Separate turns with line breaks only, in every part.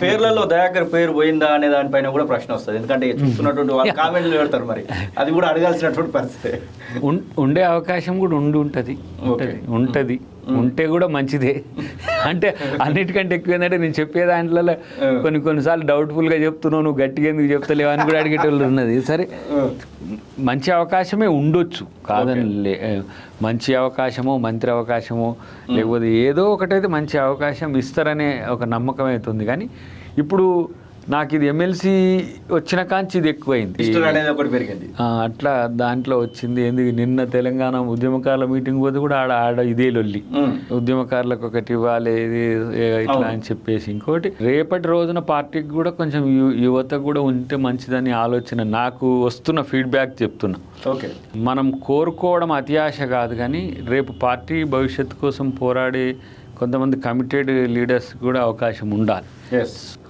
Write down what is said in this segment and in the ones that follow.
పేర్లలో దయాకర్ పేరు పోయిందా అనే దానిపైన కూడా ప్రశ్న వస్తుంది. ఎందుకంటే చూస్తున్నటువంటి వాళ్ళు కామెంట్లు పెడతారు, మరి అది కూడా అడగాల్సినటువంటి పరిస్థితి.
ఉండే అవకాశం కూడా ఉంటుంది ఉంటే కూడా మంచిదే. అంటే అన్నిటికంటే ఎక్కువ ఏంటంటే నేను చెప్పే దాంట్లో కొన్నిసార్లు డౌట్ఫుల్గా చెప్తున్నావు, నువ్వు గట్టిగా ఎందుకు చెప్తలేవు అని కూడా అడిగేటోళ్ళు ఉన్నది. సరే, మంచి అవకాశమే ఉండొచ్చు కాదని మంచి అవకాశమో మంత్రి అవకాశమో లేకపోతే ఏదో ఒకటైతే మంచి అవకాశం ఇస్తారనే ఒక నమ్మకం అవుతుంది. కానీ ఇప్పుడు నాకు ఇది ఎమ్మెల్సీ వచ్చిన కాంచి ఇది ఎక్కువైంది, అట్లా దాంట్లో వచ్చింది. ఎందుకు నిన్న తెలంగాణ ఉద్యమకారుల మీటింగ్ పోతే కూడా ఆడ ఇదే లొల్లి, ఉద్యమకారులకు ఒకటి ఇవ్వాలి ఇట్లా అని చెప్పేసి. ఇంకోటి రేపటి రోజున పార్టీకి కూడా కొంచెం యువత కూడా ఉంటే మంచిదని ఆలోచన, నాకు వస్తున్న ఫీడ్బ్యాక్ చెప్తున్నా.
ఓకే,
మనం కోరుకోవడం అతి ఆశ కాదు, కానీ రేపు పార్టీ భవిష్యత్తు కోసం పోరాడే కొంతమంది కమిటెడ్ లీడర్స్ కూడా అవకాశం ఉండాలి.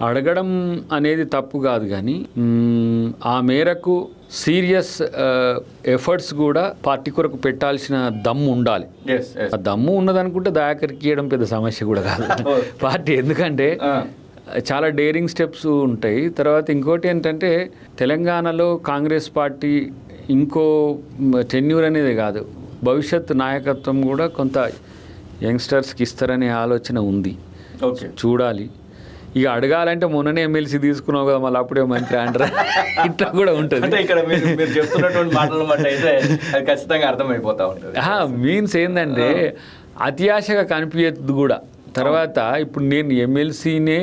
అడగడం అనేది తప్పు కాదు, కానీ ఆ మేరకు సీరియస్ ఎఫర్ట్స్ కూడా పార్టీ కొరకు పెట్టాల్సిన దమ్ము ఉండాలి. ఆ దమ్ము ఉన్నదనుకుంటే దయాకర్కి ఇవ్వడం పెద్ద సమస్య కూడా కాదు పార్టీ, ఎందుకంటే చాలా డేరింగ్ స్టెప్స్ ఉంటాయి. తర్వాత ఇంకోటి ఏంటంటే తెలంగాణలో కాంగ్రెస్ పార్టీ ఇంకో టెన్యూర్ అనేది కాదు, భవిష్యత్ నాయకత్వం కూడా కొంత యంగ్స్టర్స్కి ఇస్తారనే ఆలోచన ఉంది. చూడాలి. ఇక అడగాలంటే మొన్ననే ఎమ్మెల్సీ తీసుకున్నావు కదా, మళ్ళీ అప్పుడే మంత్రి అంటారా, ఇట్లా కూడా ఉంటుంది.
అంటే ఇక్కడ మీరు చెప్తున్నటువంటి మాటల బట్టి అయితే అది ఖచ్చితంగా అర్థమైపోతా ఉంటుంది.
మీన్స్ ఏంటంటే అతి ఆశగా కనిపించదు కూడా. తర్వాత ఇప్పుడు నేను ఎమ్మెల్సీనే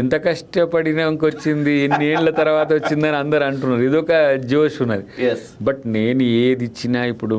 ఎంత కష్టపడినాక వచ్చింది, ఎన్ని ఏళ్ళ తర్వాత వచ్చిందని అందరు అంటున్నారు, ఇదొక జోష్ ఉన్నది. బట్ నేను ఏది ఇచ్చినా ఇప్పుడు